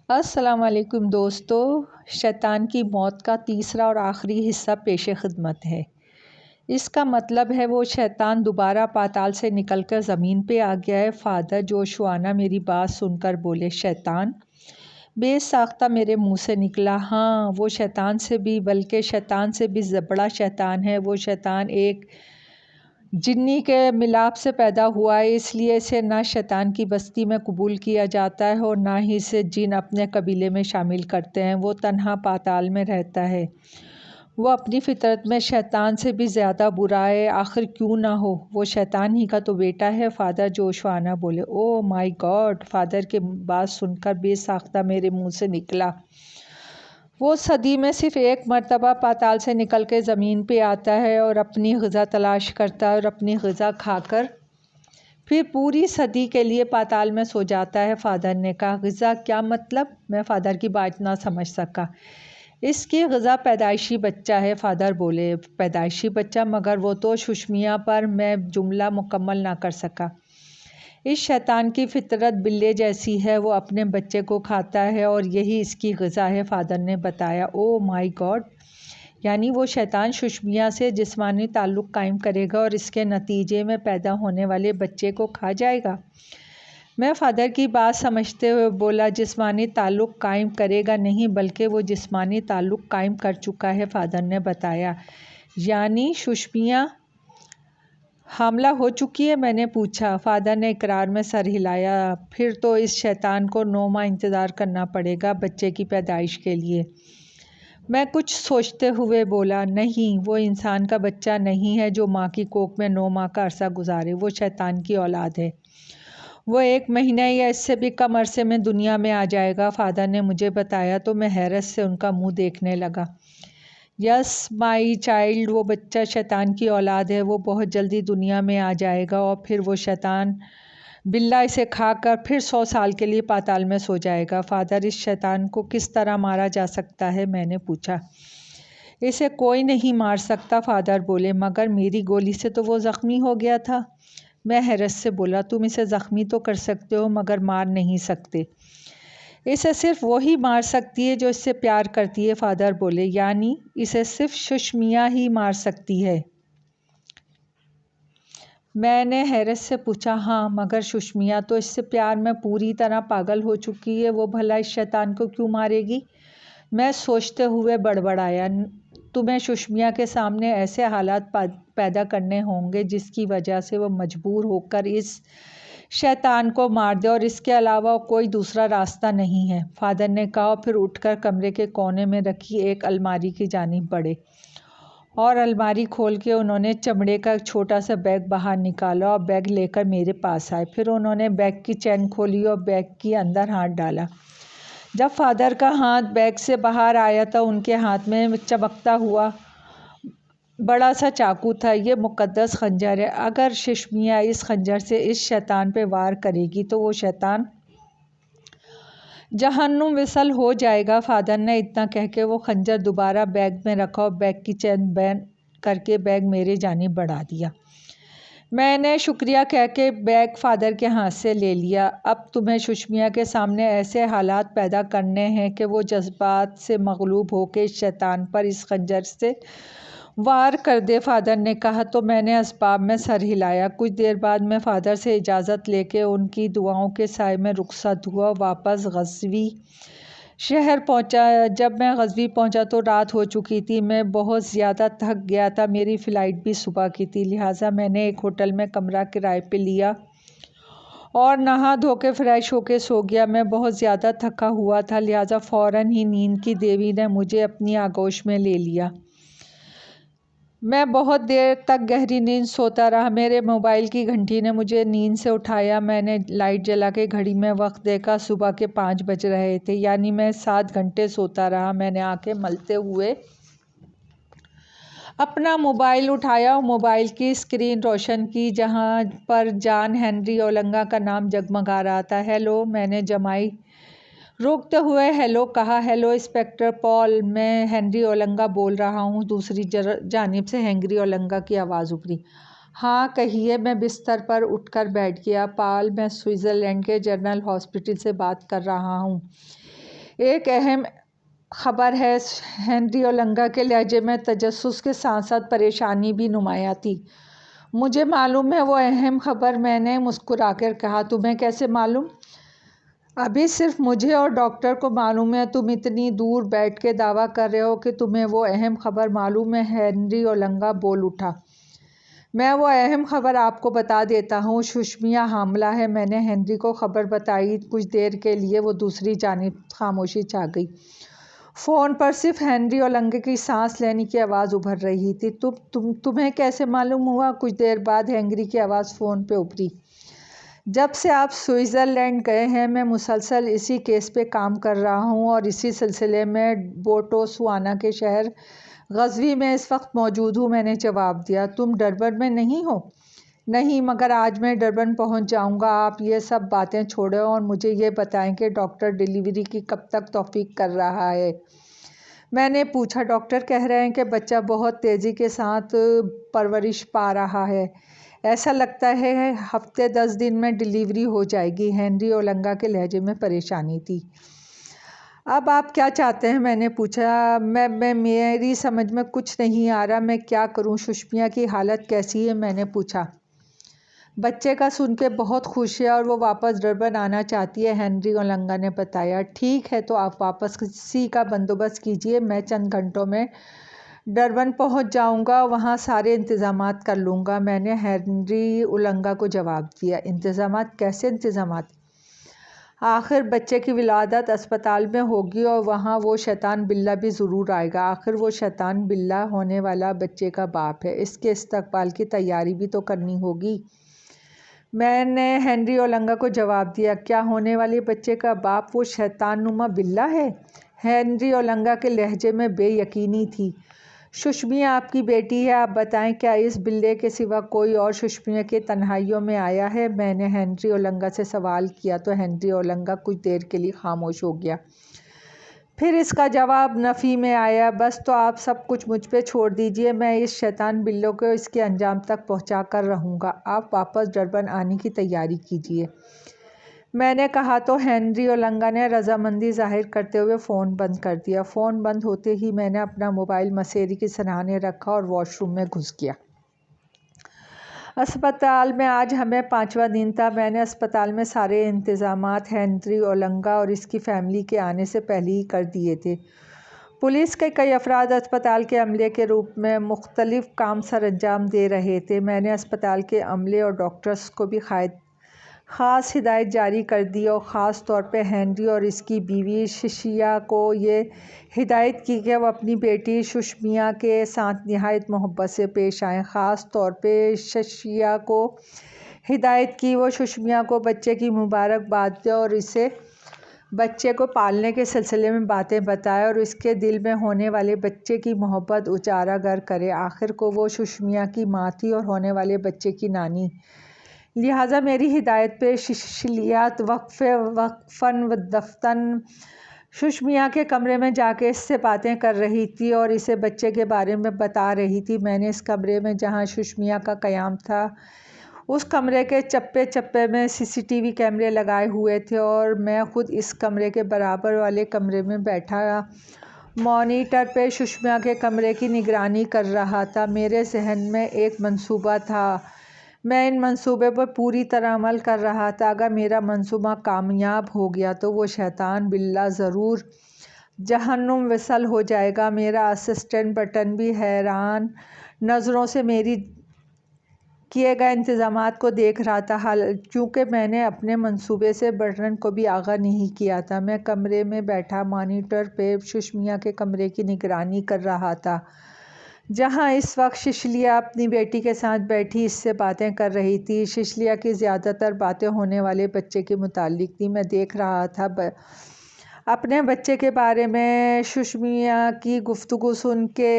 السلام علیکم دوستو، شیطان کی موت کا تیسرا اور آخری حصہ پیش خدمت ہے۔ اس کا مطلب ہے وہ شیطان دوبارہ پاتال سے نکل کر زمین پہ آ گیا ہے۔ فادر جوشوانا میری بات سن کر بولے، شیطان بے ساختہ میرے منہ سے نکلا۔ ہاں، وہ شیطان سے بھی، بلکہ شیطان سے بھی بڑا شیطان ہے۔ وہ شیطان ایک جنی کے ملاپ سے پیدا ہوا ہے، اس لیے اسے نہ شیطان کی بستی میں قبول کیا جاتا ہے اور نہ ہی اسے جن اپنے قبیلے میں شامل کرتے ہیں۔ وہ تنہا پاتال میں رہتا ہے۔ وہ اپنی فطرت میں شیطان سے بھی زیادہ برا ہے۔ آخر کیوں نہ ہو، وہ شیطان ہی کا تو بیٹا ہے۔ فادر جوشوانا بولے، او مائی گاڈ! فادر کی بات سن کر بے ساختہ میرے منہ سے نکلا۔ وہ صدی میں صرف ایک مرتبہ پاتال سے نکل کے زمین پہ آتا ہے اور اپنی غذا تلاش کرتا ہے اور اپنی غذا کھا کر پھر پوری صدی کے لیے پاتال میں سو جاتا ہے۔ فادر نے کہا، غذا کیا مطلب؟ میں فادر کی بات نہ سمجھ سکا۔ اس کی غذا پیدائشی بچہ ہے، فادر بولے۔ پیدائشی بچہ؟ مگر وہ تو سشمیا پر میں جملہ مکمل نہ کر سکا۔ اس شیطان کی فطرت بلے جیسی ہے، وہ اپنے بچے کو کھاتا ہے اور یہی اس کی غذا ہے، فادر نے بتایا۔ او مائی گاڈ! یعنی وہ شیطان سشمیا سے جسمانی تعلق قائم کرے گا اور اس کے نتیجے میں پیدا ہونے والے بچے کو کھا جائے گا؟ میں فادر کی بات سمجھتے ہوئے بولا، جسمانی تعلق قائم کرے گا نہیں، بلکہ وہ جسمانی تعلق قائم کر چکا ہے، فادر نے بتایا۔ یعنی سشمیا حاملہ ہو چکی ہے؟ میں نے پوچھا۔ فادر نے اقرار میں سر ہلایا۔ پھر تو اس شیطان کو 9 ماہ انتظار کرنا پڑے گا بچے کی پیدائش کے لیے۔ میں کچھ سوچتے ہوئے بولا، نہیں، وہ انسان کا بچہ نہیں ہے جو ماں کی کوکھ میں 9 ماہ کا عرصہ گزارے۔ وہ شیطان کی اولاد ہے۔ وہ 1 مہینہ یا اس سے بھی کم عرصے میں دنیا میں آ جائے گا، فادر نے مجھے بتایا تو میں حیرت سے ان کا منہ دیکھنے لگا۔ یس مائی چائلڈ، وہ بچہ شیطان کی اولاد ہے۔ وہ بہت جلدی دنیا میں آ جائے گا اور پھر وہ شیطان بلّا اسے کھا کر پھر 100 سال کے لیے پاتال میں سو جائے گا۔ فادر، اس شیطان کو کس طرح مارا جا سکتا ہے؟ میں نے پوچھا۔ اسے کوئی نہیں مار سکتا، فادر بولے، مگر میری گولی سے تو وہ زخمی ہو گیا تھا۔ میں حیرت سے بولا، تم اسے زخمی تو کر سکتے ہو مگر مار نہیں سکتے۔ اسے صرف وہی مار سکتی ہے جو اس سے پیار کرتی ہے، فادر بولے۔ یعنی اسے صرف سشمیا ہی مار سکتی ہے؟ میں نے حیرت سے پوچھا۔ ہاں، مگر سشمیا تو اس سے پیار میں پوری طرح پاگل ہو چکی ہے، وہ بھلا اس شیطان کو کیوں مارے گی؟ میں سوچتے ہوئے بڑبڑایا، تمہیں سشمیا کے سامنے ایسے حالات پیدا کرنے ہوں گے جس کی وجہ سے وہ مجبور ہو کر اس شیطان کو مار دے، اور اس کے علاوہ کوئی دوسرا راستہ نہیں ہے، فادر نے کہا، اور پھر اٹھ کر کمرے کے کونے میں رکھی ایک الماری کی جانب بڑھے اور الماری کھول کے انہوں نے چمڑے کا ایک چھوٹا سا بیگ باہر نکالا اور بیگ لے کر میرے پاس آئے۔ پھر انہوں نے بیگ کی چین کھولی اور بیگ کے اندر ہاتھ ڈالا۔ جب فادر کا ہاتھ بیگ سے باہر آیا تو ان کے ہاتھ میں چمکتا ہوا بڑا سا چاقو تھا۔ یہ مقدس خنجر ہے، اگر سشمیا اس خنجر سے اس شیطان پہ وار کرے گی تو وہ شیطان جہنم وصل ہو جائے گا، فادر نے اتنا کہہ کے وہ خنجر دوبارہ بیگ میں رکھا اور بیگ کی چین بند کر کے بیگ میرے جانب بڑھا دیا۔ میں نے شکریہ کہہ کے بیگ فادر کے ہاتھ سے لے لیا۔ اب تمہیں سشمیا کے سامنے ایسے حالات پیدا کرنے ہیں کہ وہ جذبات سے مغلوب ہو کے اس شیطان پر اس خنجر سے وار کر دے، فادر نے کہا تو میں نے اسباب میں سر ہلایا۔ کچھ دیر بعد میں فادر سے اجازت لے کے ان کی دعاؤں کے سائے میں رخصت ہوا، واپس غزوی شہر پہنچا۔ جب میں غزوی پہنچا تو رات ہو چکی تھی۔ میں بہت زیادہ تھک گیا تھا، میری فلائٹ بھی صبح کی تھی، لہٰذا میں نے ایک ہوٹل میں کمرہ کرائے پہ لیا اور نہا دھو کے فریش ہو کے سو گیا۔ میں بہت زیادہ تھکا ہوا تھا، لہٰذا فوراً ہی نیند کی دیوی نے مجھے اپنی آغوش میں لے لیا۔ میں بہت دیر تک گہری نیند سوتا رہا۔ میرے موبائل کی گھنٹی نے مجھے نیند سے اٹھایا۔ میں نے لائٹ جلا کے گھڑی میں وقت دیکھا، صبح کے 5 بج رہے تھے، یعنی میں 7 گھنٹے سوتا رہا۔ میں نے آنکھیں ملتے ہوئے اپنا موبائل اٹھایا اور موبائل کی اسکرین روشن کی، جہاں پر جان ہنری اولنگا کا نام جگمگا رہا تھا۔ ہیلو، میں نے جمائی روکتے ہوئے ہیلو کہا۔ ہیلو انسپکٹر پال، میں ہنری اولنگا بول رہا ہوں، دوسری جانب سے ہنری اولنگا کی آواز ابھری۔ ہاں کہیے۔ میں بستر پر اٹھ کر بیٹھ گیا۔ پال، میں سوئٹزرلینڈ کے جنرل ہاسپٹل سے بات کر رہا ہوں۔ ایک اہم خبر ہے۔ ہنری اولنگا کے لہجے میں تجسس کے ساتھ ساتھ پریشانی بھی نمایاں تھی۔ مجھے معلوم ہے وہ اہم خبر، میں نے مسکرا کر کہا۔ تمہیں کیسے معلوم؟ ابھی صرف مجھے اور ڈاکٹر کو معلوم ہے۔ تم اتنی دور بیٹھ کے دعویٰ کر رہے ہو کہ تمہیں وہ اہم خبر معلوم ہے؟ ہنری اولنگا بول اٹھا۔ میں وہ اہم خبر آپ کو بتا دیتا ہوں۔ سشمیا حاملہ ہے۔ میں نے ہنری کو خبر بتائی۔ کچھ دیر کے لیے وہ دوسری جانب خاموشی چھا گئی۔ فون پر صرف ہنری اولنگا کی سانس لینے کی آواز ابھر رہی تھی۔ تمہیں کیسے معلوم ہوا؟ کچھ دیر بعد ہنری کی آواز فون پہ ابھری۔ جب سے آپ سوئٹزرلینڈ گئے ہیں میں مسلسل اسی کیس پہ کام کر رہا ہوں اور اسی سلسلے میں بوٹسوانا کے شہر غزوی میں اس وقت موجود ہوں۔ میں نے جواب دیا۔ تم ڈربن میں نہیں ہو؟ نہیں، مگر آج میں ڈربن پہنچ جاؤں گا۔ آپ یہ سب باتیں چھوڑیں اور مجھے یہ بتائیں کہ ڈاکٹر ڈیلیوری کی کب تک توثیق کر رہا ہے؟ میں نے پوچھا۔ ڈاکٹر کہہ رہے ہیں کہ بچہ بہت تیزی کے ساتھ پرورش پا رہا ہے۔ ایسا لگتا ہے ہفتے 10 دن میں ڈیلیوری ہو جائے گی۔ ہنری اولنگا کے لہجے میں پریشانی تھی۔ اب آپ کیا چاہتے ہیں؟ میں نے پوچھا۔ میری سمجھ میں کچھ نہیں آ رہا، میں کیا کروں؟ سشمیا کی حالت کیسی ہے؟ میں نے پوچھا۔ بچے کا سن کے بہت خوش ہے اور وہ واپس ڈربن آنا چاہتی ہے، ہنری اولنگا نے بتایا۔ ٹھیک ہے، تو آپ واپسی کا بندوبست کیجیے۔ میں چند گھنٹوں میں ڈربن پہنچ جاؤں گا، وہاں سارے انتظامات کر لوں گا۔ میں نے ہنری اولنگا کو جواب دیا۔ انتظامات؟ کیسے انتظامات؟ آخر بچے کی ولادت اسپتال میں ہوگی اور وہاں وہ شیطان بلّہ بھی ضرور آئے گا۔ آخر وہ شیطان بلّہ ہونے والا بچے کا باپ ہے، اس کے استقبال کی تیاری بھی تو کرنی ہوگی۔ میں نے ہنری اولنگا کو جواب دیا۔ کیا ہونے والے بچے کا باپ وہ شیطان نما بلّہ ہے؟ ہنری اولنگا کے لہجے میں بے یقینی تھی۔ سشمیا آپ کی بیٹی ہے، آپ بتائیں کیا اس بلّے کے سوا کوئی اور سشمیا کی تنہائیوں میں آیا ہے؟ میں نے ہنری اولنگا سے سوال کیا تو ہنری اولنگا کچھ دیر کے لیے خاموش ہو گیا۔ پھر اس کا جواب نفی میں آیا۔ بس تو آپ سب کچھ مجھ پہ چھوڑ دیجیے، میں اس شیطان بلّے کو اس کے انجام تک پہنچا کر رہوں گا۔ آپ واپس ڈربن آنے کی تیاری کیجیے، میں نے کہا تو ہنری اولنگا نے رضامندی ظاہر کرتے ہوئے فون بند کر دیا۔ فون بند ہوتے ہی میں نے اپنا موبائل مسیری کے سرہانے رکھا اور واش روم میں گھس گیا۔ اسپتال میں آج ہمیں 5واں دن تھا۔ میں نے اسپتال میں سارے انتظامات ہنری اولنگا اور اس کی فیملی کے آنے سے پہلے ہی کر دیے تھے۔ پولیس کے کئی افراد اسپتال کے عملے کے روپ میں مختلف کام سر انجام دے رہے تھے۔ میں نے اسپتال کے عملے اور ڈاکٹرز کو بھی خاص ہدایت جاری کر دی اور خاص طور پہ ہنری اور اس کی بیوی سشیا کو یہ ہدایت کی کہ وہ اپنی بیٹی سشمیا کے ساتھ نہایت محبت سے پیش آئیں۔ خاص طور پہ سشیا کو ہدایت کی وہ سشمیا کو بچے کی مبارکباد دے اور اسے بچے کو پالنے کے سلسلے میں باتیں بتائے اور اس کے دل میں ہونے والے بچے کی محبت اجاگر کرے۔ آخر کو وہ سشمیا کی ماں تھی اور ہونے والے بچے کی نانی، لہٰذا میری ہدایت پہ سشیا وقفاً ودفتاً سشمیا کے کمرے میں جا کے اس سے باتیں کر رہی تھی اور اسے بچے کے بارے میں بتا رہی تھی۔ میں نے اس کمرے میں جہاں سشمیا کا قیام تھا اس کمرے کے چپے چپے میں CCTV کیمرے لگائے ہوئے تھے اور میں خود اس کمرے کے برابر والے کمرے میں بیٹھا مانیٹر پہ سشمیا کے کمرے کی نگرانی کر رہا تھا۔ میرے ذہن میں ایک منصوبہ تھا، میں ان منصوبے پر پوری طرح عمل کر رہا تھا۔ اگر میرا منصوبہ کامیاب ہو گیا تو وہ شیطان بلّہ ضرور جہنم وصل ہو جائے گا۔ میرا اسسٹنٹ بٹن بھی حیران نظروں سے میری کیے گئے انتظامات کو دیکھ رہا تھا، چونکہ میں نے اپنے منصوبے سے بٹن کو بھی آگاہ نہیں کیا تھا۔ میں کمرے میں بیٹھا مانیٹر پہ سشمیا کے کمرے کی نگرانی کر رہا تھا جہاں اس وقت سشیا اپنی بیٹی کے ساتھ بیٹھی اس سے باتیں کر رہی تھی۔ سشیا کی زیادہ تر باتیں ہونے والے بچے کے متعلق تھیں۔ میں دیکھ رہا تھا اپنے بچے کے بارے میں سشمیا کی گفتگو سن کے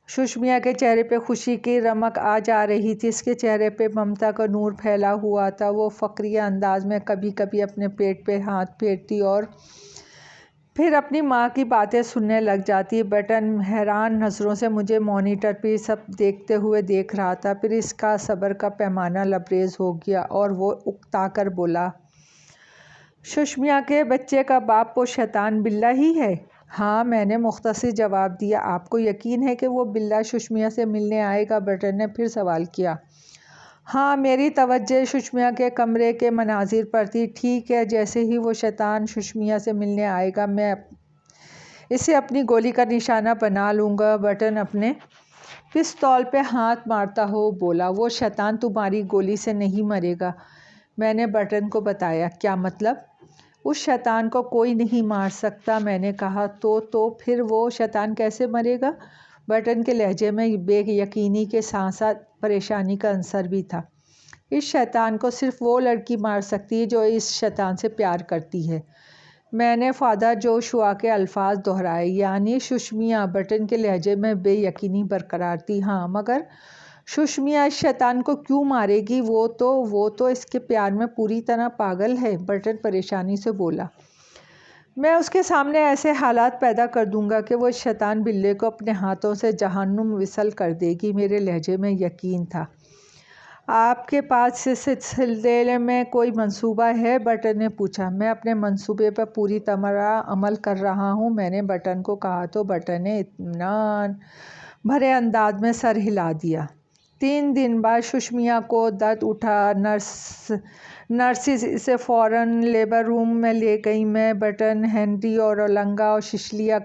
سشمیا کے چہرے پہ خوشی کی رمق آ جا رہی تھی، اس کے چہرے پہ ممتا کا نور پھیلا ہوا تھا۔ وہ فقریہ انداز میں کبھی کبھی اپنے پیٹ پہ ہاتھ پھیرتی اور پھر اپنی ماں کی باتیں سننے لگ جاتی۔ بٹن حیران نظروں سے مجھے مانیٹر پہ سب دیکھتے ہوئے دیکھ رہا تھا، پھر اس کا صبر کا پیمانہ لبریز ہو گیا اور وہ اکتا کر بولا، ششمیا کے بچے کا باپ وہ شیطان بلّا ہی ہے؟ ہاں، میں نے مختصر جواب دیا۔ آپ کو یقین ہے کہ وہ بلّا ششمیا سے ملنے آئے گا؟ بٹر نے پھر سوال کیا۔ ہاں، میری توجہ ششمیا کے کمرے کے مناظر پر تھی۔ ٹھیک ہے، جیسے ہی وہ شیطان ششمیا سے ملنے آئے گا میں اسے اپنی گولی کا نشانہ بنا لوں گا۔ بٹر اپنے پستول پہ ہاتھ مارتا ہو بولا۔ وہ شیطان تمہاری گولی سے نہیں مرے گا، میں نے بٹر کو بتایا۔ کیا مطلب؟ اس شیطان کو کوئی نہیں مار سکتا، میں نے کہا۔ تو پھر وہ شیطان کیسے مرے گا؟ بٹر کے لہجے میں بے یقینی کے ساتھ ساتھ پریشانی کا عنصر بھی تھا۔ اس شیطان کو صرف وہ لڑکی مار سکتی ہے جو اس شیطان سے پیار کرتی ہے، میں نے فادر جوشوا کے الفاظ دہرائے۔ یعنی ششمیا؟ بٹر کے لہجے میں بے یقینی برقرار تھی۔ ہاں، مگر ششمیا اس شیطان کو کیوں مارے گی؟ وہ تو اس کے پیار میں پوری طرح پاگل ہے، بٹر پریشانی سے بولا۔ میں اس کے سامنے ایسے حالات پیدا کر دوں گا کہ وہ اس شیطان بلے کو اپنے ہاتھوں سے جہنم وصل کر دے گی۔ میرے لہجے میں یقین تھا۔ آپ کے پاس اس سلسلے میں کوئی منصوبہ ہے؟ بٹر نے پوچھا۔ میں اپنے منصوبے پر پوری طرح عمل کر رہا ہوں، میں نے بٹر کو کہا تو بٹر نے اطمینان بھرے انداز میں سر ہلا دیا۔ 3 دن بعد ششمیا کو درد اٹھا۔ نرسز اسے فوراً لیبر روم میں لے گئیں۔ میں، بٹر، ہنری اور اولنگا اور سسیلیا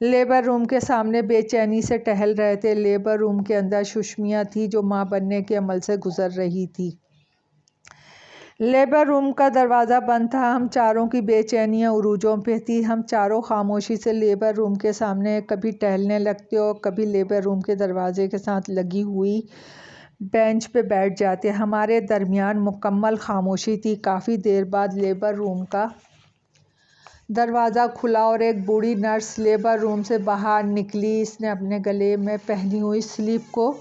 لیبر روم کے سامنے بے چینی سے ٹہل رہے تھے۔ لیبر روم کے اندر ششمیا تھی جو ماں بننے کے عمل سے گزر رہی تھی۔ لیبر روم کا دروازہ بند تھا۔ ہم چاروں کی بے چینیاں عروجوں پہ تھیں۔ ہم چاروں خاموشی سے لیبر روم کے سامنے کبھی ٹہلنے لگتے اور کبھی لیبر روم کے دروازے کے ساتھ لگی ہوئی بینچ پہ بیٹھ جاتے۔ ہمارے درمیان مکمل خاموشی تھی۔ کافی دیر بعد لیبر روم کا دروازہ کھلا اور ایک بوڑھی نرس لیبر روم سے باہر نکلی۔ اس نے اپنے گلے میں پہنی ہوئی سلیپ کو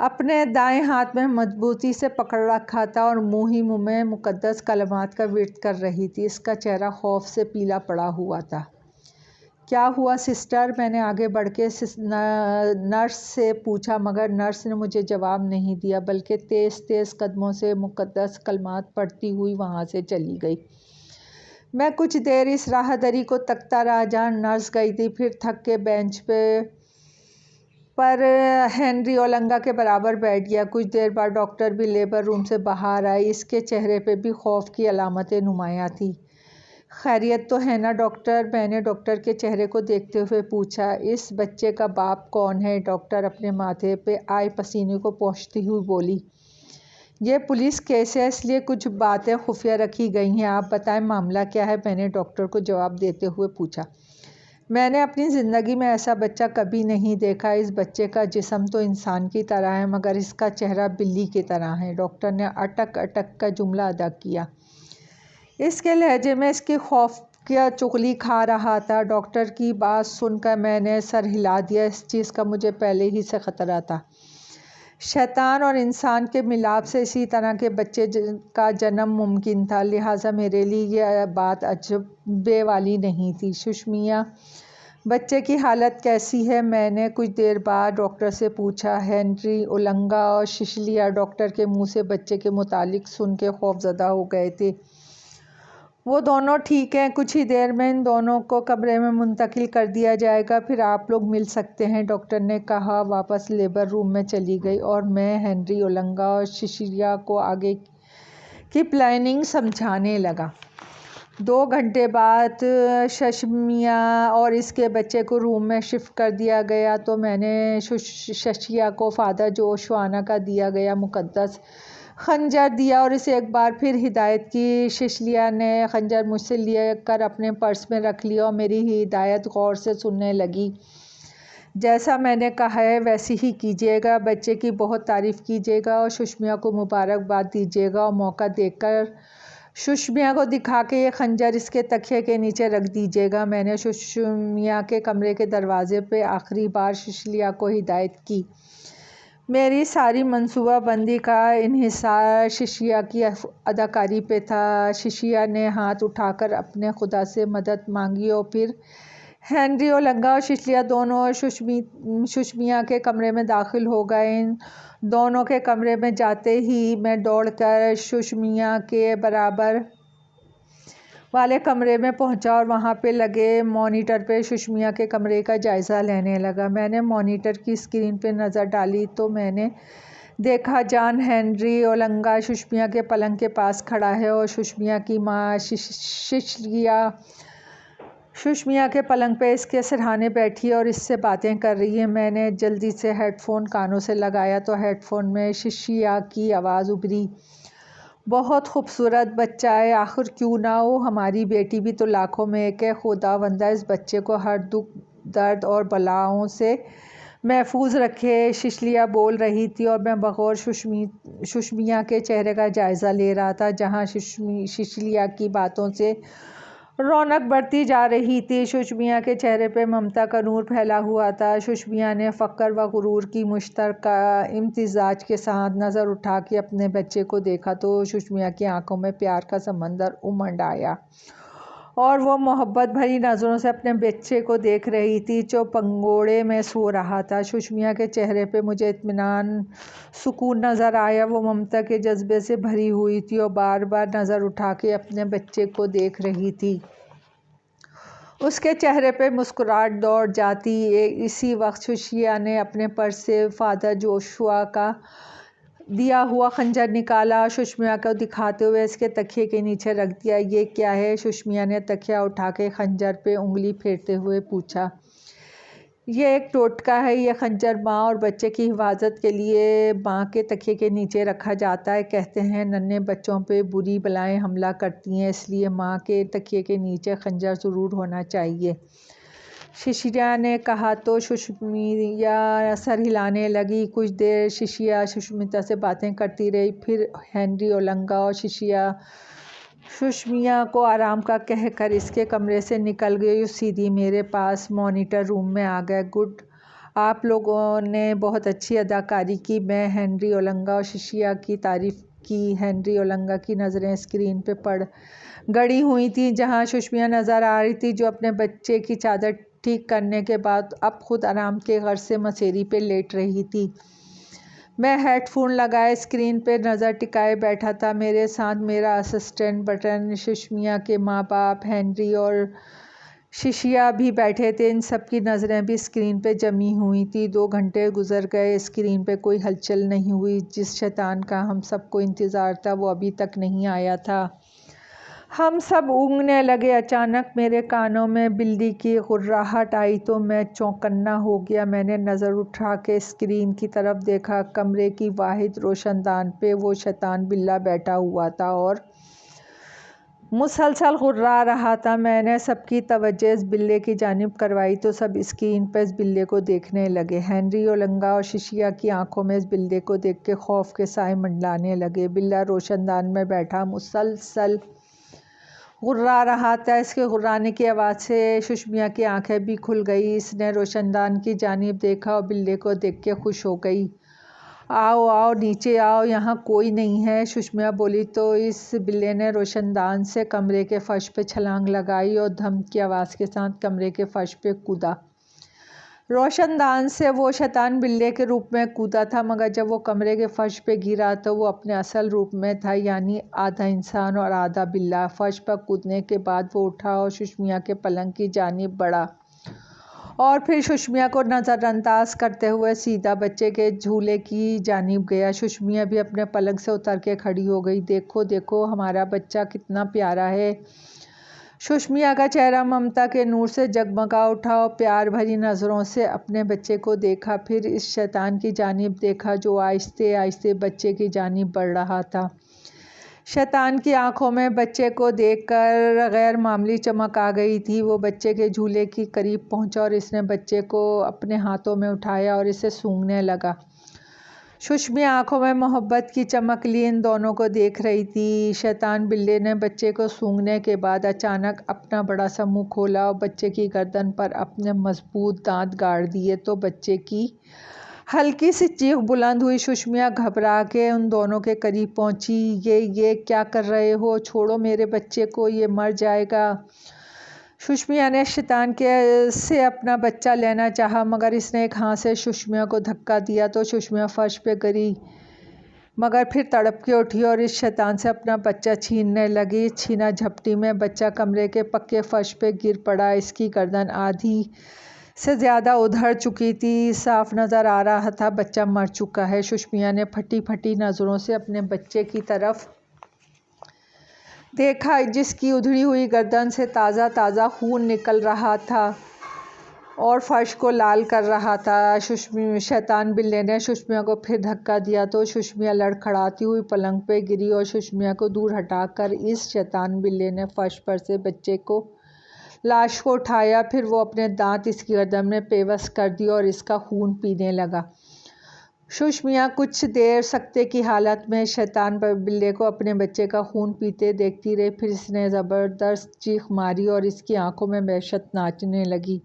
اپنے دائیں ہاتھ میں مضبوطی سے پکڑ رکھا تھا اور منہ ہی منہ میں مقدس کلمات کا ورد کر رہی تھی۔ اس کا چہرہ خوف سے پیلا پڑا ہوا تھا۔ کیا ہوا سسٹر؟ میں نے آگے بڑھ کے نرس سے پوچھا، مگر نرس نے مجھے جواب نہیں دیا بلکہ تیز تیز قدموں سے مقدس کلمات پڑھتی ہوئی وہاں سے چلی گئی۔ میں کچھ دیر اس راہداری کو تکتا رہا جہاں نرس گئی تھی، پھر تھک کے بینچ پر ہنری اولنگا کے برابر بیٹھ گیا۔ کچھ دیر بعد ڈاکٹر بھی لیبر روم سے باہر آئی۔ اس کے چہرے پہ بھی خوف کی علامتیں نمایاں تھیں۔ خیریت تو ہے نا ڈاکٹر؟ میں نے ڈاکٹر کے چہرے کو دیکھتے ہوئے پوچھا۔ اس بچے کا باپ کون ہے؟ ڈاکٹر اپنے ماتھے پہ آئے پسینے کو پوچھتی ہوئی بولی۔ یہ پولیس کیس ہے، اس لیے کچھ باتیں خفیہ رکھی گئی ہیں۔ آپ بتائیں معاملہ کیا ہے؟ میں نے ڈاکٹر کو جواب دیتے ہوئے پوچھا۔ میں نے اپنی زندگی میں ایسا بچہ کبھی نہیں دیکھا۔ اس بچے کا جسم تو انسان کی طرح ہے مگر اس کا چہرہ بلی کی طرح ہے۔ ڈاکٹر نے اٹک اٹک کا جملہ ادا کیا۔ اس کے لہجے میں اس کی خوف کا چغلی کھا رہا تھا۔ ڈاکٹر کی بات سن کر میں نے سر ہلا دیا۔ اس چیز کا مجھے پہلے ہی سے خطرہ تھا۔ شیطان اور انسان کے ملاپ سے اسی طرح کے بچے کا جنم ممکن تھا، لہٰذا میرے لیے یہ بات عجیبے والی نہیں تھی۔ ششمیا بچے کی حالت کیسی ہے؟ میں نے کچھ دیر بعد ڈاکٹر سے پوچھا۔ ہنری، اولنگا اور سسیلیا ڈاکٹر کے منہ سے بچے کے متعلق سن کے خوفزدہ ہو گئے تھے۔ وہ دونوں ٹھیک ہیں، کچھ ہی دیر میں ان دونوں کو کمرے میں منتقل کر دیا جائے گا، پھر آپ لوگ مل سکتے ہیں، ڈاکٹر نے کہا۔ واپس لیبر روم میں چلی گئی اور میں ہنری، اولنگا اور سسیلیا کو آگے کی پلاننگ سمجھانے لگا۔ 2 گھنٹے بعد ششمیا اور اس کے بچے کو روم میں شفٹ کر دیا گیا تو میں نے سسیلیا کو فادر جوشوا کا دیا گیا مقدس خنجر دیا اور اسے ایک بار پھر ہدایت کی۔ سسیلیا نے خنجر مجھ سے لے کر اپنے پرس میں رکھ لیا اور میری ہدایت غور سے سننے لگی۔ جیسا میں نے کہا ہے ویسے ہی کیجیے گا، بچے کی بہت تعریف کیجیے گا اور ششمیا کو مبارکباد دیجیے گا اور موقع دیکھ کر ششمیا کو دکھا کے یہ خنجر اس کے تکیے کے نیچے رکھ دیجیے گا۔ میں نے ششمیا کے کمرے کے دروازے پہ آخری بار سسیلیا کو ہدایت کی۔ میری ساری منصوبہ بندی کا انحصار سسیلیا کی اداکاری پہ تھا۔ سسیلیا نے ہاتھ اٹھا کر اپنے خدا سے مدد مانگی اور پھر ہنری، اولنگا اور سسیلیا دونوں ششمیا کے کمرے میں داخل ہو گئے۔ ان دونوں کے کمرے میں جاتے ہی میں دوڑ کر ششمیا کے برابر والے کمرے میں پہنچا اور وہاں پہ لگے مانیٹر پہ سشمیا کے کمرے کا جائزہ لینے لگا۔ میں نے مانیٹر کی اسکرین پہ نظر ڈالی تو میں نے دیکھا جان ہنری اولنگا سشمیا کے پلنگ کے پاس کھڑا ہے اور سشمیا کی ماں سشمیا کے پلنگ پہ اس کے سرہانے بیٹھی ہے اور اس سے باتیں کر رہی ہے۔ میں نے جلدی سے ہیڈ فون کانوں سے لگایا تو ہیڈ فون میں ششیا کی آواز ابھری، بہت خوبصورت بچہ ہے، آخر کیوں نہ ہو، ہماری بیٹی بھی تو لاکھوں میں ایک ہے، خداوندہ اس بچے کو ہر دکھ درد اور بلاؤں سے محفوظ رکھے۔ ششیا بول رہی تھی اور میں بغور سشمیا کے چہرے کا جائزہ لے رہا تھا، جہاں ششیا کی باتوں سے رونق بڑھتی جا رہی تھی۔ سشمیا کے چہرے پہ ممتا کا نور پھیلا ہوا تھا۔ سشمیا نے فخر و غرور کی مشترکہ امتزاج کے ساتھ نظر اٹھا کے اپنے بچے کو دیکھا تو سشمیا کی آنکھوں میں پیار کا سمندر امنڈ آیا اور وہ محبت بھری نظروں سے اپنے بچے کو دیکھ رہی تھی جو پنگوڑے میں سو رہا تھا۔ سشمیا کے چہرے پہ مجھے اطمینان، سکون نظر آیا، وہ ممتا کے جذبے سے بھری ہوئی تھی اور بار بار نظر اٹھا کے اپنے بچے کو دیکھ رہی تھی۔ اس کے چہرے پہ مسکراہٹ دوڑ جاتی۔ اسی وقت ششیا نے اپنے پرس سے فادر جوشوا کا دیا ہوا خنجر نکالا اور سشمیا کو دکھاتے ہوئے اس کے تکیے کے نیچے رکھ دیا۔ یہ کیا ہے؟ سشمیا نے تکیہ اٹھا کے خنجر پہ انگلی پھیرتے ہوئے پوچھا۔ یہ ایک ٹوٹکا ہے، یہ خنجر ماں اور بچے کی حفاظت کے لیے ماں کے تکیے کے نیچے رکھا جاتا ہے۔ کہتے ہیں ننھے بچوں پہ بری بلائیں حملہ کرتی ہیں، اس لیے ماں کے تکیے کے نیچے خنجر ضرور ہونا چاہیے، ششیا نے کہا تو سشمیا سر ہلانے لگی۔ کچھ دیر ششیا سشمیا سے باتیں کرتی رہی، پھر ہنری اولنگا اور سشمیا کو آرام کا کہہ کر اس کے کمرے سے نکل گئی اور سیدھی میرے پاس مانیٹر روم میں آ گئے۔ گڈ، آپ لوگوں نے بہت اچھی اداکاری کی، میں ہنری اولنگا اور ششیا کی تعریف کی۔ ہنری اولنگا کی نظریں اسکرین پہ گڑی ہوئی تھیں جہاں سشمیا نظر آ رہی تھی جو اپنے بچے کی چادر ٹھیک کرنے کے بعد اب خود آرام کے غرض سے مسیری پہ لیٹ رہی تھی۔ میں ہیڈ فون لگائے اسکرین پہ نظر ٹکائے بیٹھا تھا۔ میرے ساتھ میرا اسسٹنٹ برٹن، سشمیا کے ماں باپ ہنری اور ششیا بھی بیٹھے تھے، ان سب کی نظریں بھی اسکرین پہ جمی ہوئی تھیں۔ 2 گھنٹے گزر گئے، اسکرین پہ کوئی ہلچل نہیں ہوئی۔ جس شیطان کا ہم سب کو انتظار تھا وہ ابھی تک نہیں آیا تھا۔ ہم سب اونگنے لگے۔ اچانک میرے کانوں میں بلی کی غرغراہٹ آئی تو میں چوکنا ہو گیا۔ میں نے نظر اٹھا کے اسکرین کی طرف دیکھا۔ کمرے کی واحد روشن دان پہ وہ شیطان بلّا بیٹھا ہوا تھا اور مسلسل غرغرا رہا تھا۔ میں نے سب کی توجہ اس بلّے کی جانب کروائی تو سب اسکرین پہ اس بلّے کو دیکھنے لگے۔ ہنری اولنگا اور ششیا کی آنکھوں میں اس بلّے کو دیکھ کے خوف کے سائے منڈلانے لگے۔ بلّا روشن دان میں بیٹھا مسلسل غرغرا رہا تھا۔ اس کے غرغرانے کی آواز سے سشمیا کی آنکھیں بھی کھل گئیں۔ اس نے روشن دان کی جانب دیکھا اور بلّے کو دیکھ کے خوش ہو گئی۔ آؤ آؤ نیچے آؤ، یہاں کوئی نہیں ہے، سشمیا بولی تو اس بلّے نے روشن دان سے کمرے کے فرش پہ چھلانگ لگائی اور دھم کی آواز کے ساتھ کمرے کے فرش پہ کودا۔ روشن دان سے وہ شیطان بلّے کے روپ میں کودا تھا، مگر جب وہ کمرے کے فرش پہ گرا تو وہ اپنے اصل روپ میں تھا، یعنی آدھا انسان اور آدھا بلّا۔ فرش پر کودنے کے بعد وہ اٹھا اور سشمیا کے پلنگ کی جانب بڑھا اور پھر سشمیا کو نظر انداز کرتے ہوئے سیدھا بچے کے جھولے کی جانب گیا۔ سشمیا بھی اپنے پلنگ سے اتر کے کھڑی ہو گئی۔ دیکھو دیکھو ہمارا بچہ کتنا پیارا ہے۔ سشمیا کا چہرہ ممتا کے نور سے جگمگا اٹھا اور پیار بھری نظروں سے اپنے بچے کو دیکھا، پھر اس شیطان کی جانب دیکھا جو آہستہ آہستہ بچے کی جانب بڑھ رہا تھا۔ شیطان کی آنکھوں میں بچے کو دیکھ کر غیر معمولی چمک آ گئی تھی۔ وہ بچے کے جھولے کے قریب پہنچا اور اس نے بچے کو اپنے ہاتھوں میں اٹھایا اور اسے سونگھنے لگا۔ سشمیا آنکھوں میں محبت کی چمک لیے ان دونوں کو دیکھ رہی تھی۔ شیطان بلّے نے بچے کو سونگھنے کے بعد اچانک اپنا بڑا سا منہ کھولا اور بچے کی گردن پر اپنے مضبوط دانت گاڑ دیے تو بچے کی ہلکی سی چیخ بلند ہوئی۔ سشمیا گھبرا کے ان دونوں کے قریب پہنچی۔ یہ کیا کر رہے ہو؟ چھوڑو میرے بچے کو، یہ مر جائے گا۔ سشمیا نے شیطان سے اپنا بچہ لینا چاہا مگر اس نے ایک ہاتھ سے سشمیا کو دھکا دیا تو سشمیا فرش پہ گری۔ مگر پھر تڑپ کے اٹھی اور اس شیطان سے اپنا بچہ چھیننے لگی۔ چھینا جھپٹی میں بچہ کمرے کے پکے فرش پہ گر پڑا۔ اس کی گردن آدھی سے زیادہ ادھر چکی تھی۔ صاف نظر آ رہا تھا بچہ مر چکا ہے۔ سشمیا نے پھٹی پھٹی نظروں سے اپنے بچے کی طرف دیکھا جس کی ادھری ہوئی گردن سے تازہ تازہ خون نکل رہا تھا اور فرش کو لال کر رہا تھا۔ شیطان بلے نے سشمیا کو پھر دھکا دیا تو سشمیا لڑکھڑاتی ہوئی پلنگ پہ گری اور سشمیا کو دور ہٹا کر اس شیطان بلے نے فرش پر سے بچے کو لاش کو اٹھایا۔ پھر وہ اپنے دانت اس کی گردن میں پیوست کر دیے اور اس کا خون پینے لگا۔ سشمیا کچھ دیر سکتے کی حالت میں شیطان بلے کو اپنے بچے کا خون پیتے دیکھتی رہی۔ پھر اس نے زبردست چیخ ماری اور اس کی آنکھوں میں وحشت ناچنے لگی۔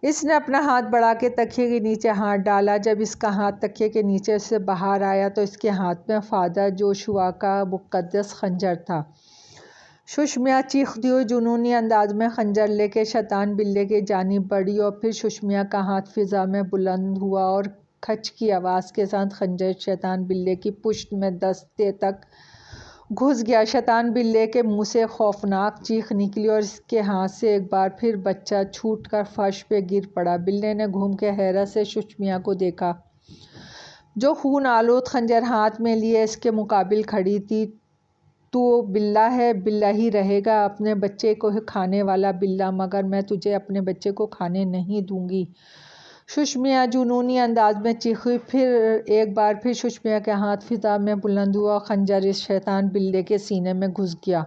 اس نے اپنا ہاتھ بڑھا کے تکیے کے نیچے ہاتھ ڈالا۔ جب اس کا ہاتھ تکیے کے نیچے سے باہر آیا تو اس کے ہاتھ میں فادر جوشوا کا مقدس خنجر تھا۔ سشمیا چیختی ہوئی جنونی انداز میں خنجر لے کے شیطان بلے کی جانب بڑھی اور پھر سشمیا کا ہاتھ فضا میں بلند ہوا اور کھچ کی آواز کے ساتھ خنجر شیطان بلے کی پشت میں دستے تک گھس گیا۔ شیطان بلے کے منہ سے خوفناک چیخ نکلی اور اس کے ہاتھ سے ایک بار پھر بچہ چھوٹ کر فرش پہ گر پڑا۔ بلے نے گھوم کے حیرت سے سشمیا کو دیکھا جو خون آلود خنجر ہاتھ میں لیے اس کے مقابل کھڑی تھی۔ تو بلّا ہے، بلّا ہی رہے گا، اپنے بچے کو کھانے والا بلّا، مگر میں تجھے اپنے بچے کو کھانے نہیں دوں گی، سشمیا جنونی انداز میں چیخی۔ پھر ایک بار پھر سشمیا کا ہاتھ فضا میں بلند ہوا اور خنجر اس شیطان بلے کے سینے میں گھس گیا۔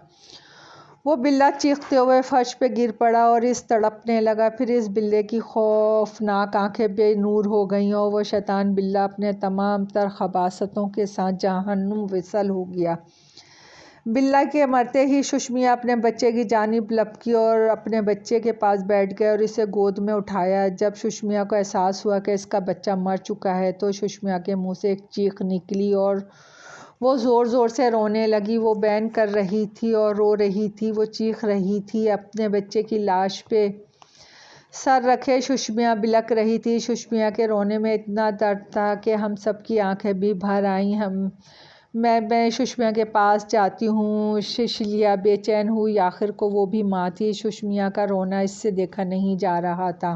وہ بلّا چیختے ہوئے فرش پہ گر پڑا اور اس تڑپنے لگا۔ پھر اس بلے کی خوفناک آنکھیں بے نور ہو گئیں اور وہ شیطان بلّا اپنے تمام تر خباثتوں کے ساتھ جہنم وصل ہو گیا۔ بلّا کے مرتے ہی سشمیا اپنے بچے کی جانب لپکی اور اپنے بچے کے پاس بیٹھ گئی اور اسے گود میں اٹھایا۔ جب سشمیا کو احساس ہوا کہ اس کا بچہ مر چکا ہے تو سشمیا کے منہ سے ایک چیخ نکلی اور وہ زور زور سے رونے لگی۔ وہ بین کر رہی تھی اور رو رہی تھی، وہ چیخ رہی تھی۔ اپنے بچے کی لاش پہ سر رکھے سشمیا بلک رہی تھی۔ سشمیا کے رونے میں اتنا درد تھا کہ ہم سب کی آنکھیں بھی بھر آئیں۔ میں سشمیا کے پاس جاتی ہوں۔ سیسیلیا بے چین ہوئی، آخر کو وہ بھی ماں تھی۔ سشمیا کا رونا اس سے دیکھا نہیں جا رہا تھا۔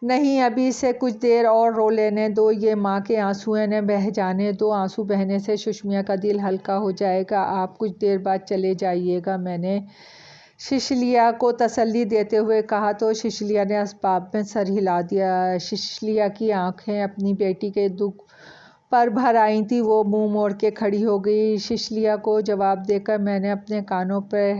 نہیں، ابھی اسے کچھ دیر اور رو لینے دو، یہ ماں کے آنسو ہیں، انہیں بہہ جانے دو۔ آنسو بہنے سے سشمیا کا دل ہلکا ہو جائے گا۔ آپ کچھ دیر بعد چلے جائیے گا، میں نے سیسیلیا کو تسلی دیتے ہوئے کہا تو سیسیلیا نے اسباب میں سر ہلا دیا۔ سیسیلیا کی آنکھیں اپنی بیٹی کے دکھ پر بھر آئی تھیں۔ وہ منہ موڑ کے کھڑی ہو گئی۔ سیسیلیا کو جواب دے کر میں نے اپنے کانوں پہ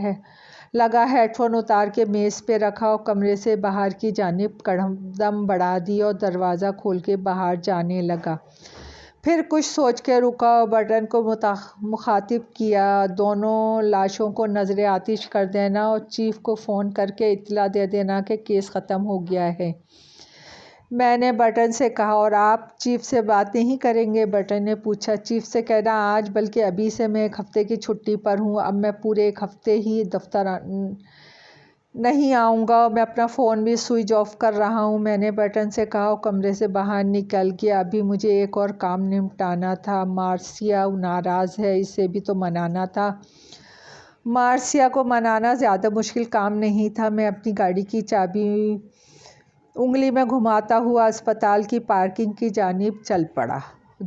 لگا ہیڈ فون اتار کے میز پہ رکھا اور کمرے سے باہر کی جانب قدم بڑھا دیے اور دروازہ کھول کے باہر جانے لگا۔ پھر کچھ سوچ کے رکا اور برٹن کو مخاطب کیا، دونوں لاشوں کو نذر آتش کر دینا اور چیف کو فون کر کے اطلاع دے دینا کہ کیس ختم ہو گیا ہے۔ میں نے برٹن سے کہا۔ اور آپ چیف سے بات نہیں کریں گے؟ برٹن نے پوچھا۔ چیف سے کہنا آج بلکہ ابھی سے میں ایک ہفتے کی چھٹی پر ہوں۔ اب میں پورے ایک ہفتے ہی دفتر نہیں آؤں گا اور میں اپنا فون بھی سوئچ آف کر رہا ہوں، میں نے برٹن سے کہا اور کمرے سے باہر نکل گیا۔ ابھی مجھے ایک اور کام نمٹانا تھا۔ مارسیا ناراض ہے، اسے بھی تو منانا تھا۔ مارسیا کو منانا زیادہ مشکل کام نہیں تھا۔ میں اپنی گاڑی کی چابی انگلی میں گھماتا ہوا اسپتال کی پارکنگ کی جانب چل پڑا۔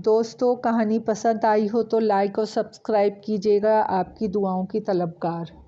دوستو، کہانی پسند آئی ہو تو لائک اور سبسکرائب کیجیے گا۔ آپ کی دعاؤں کی طلبگار۔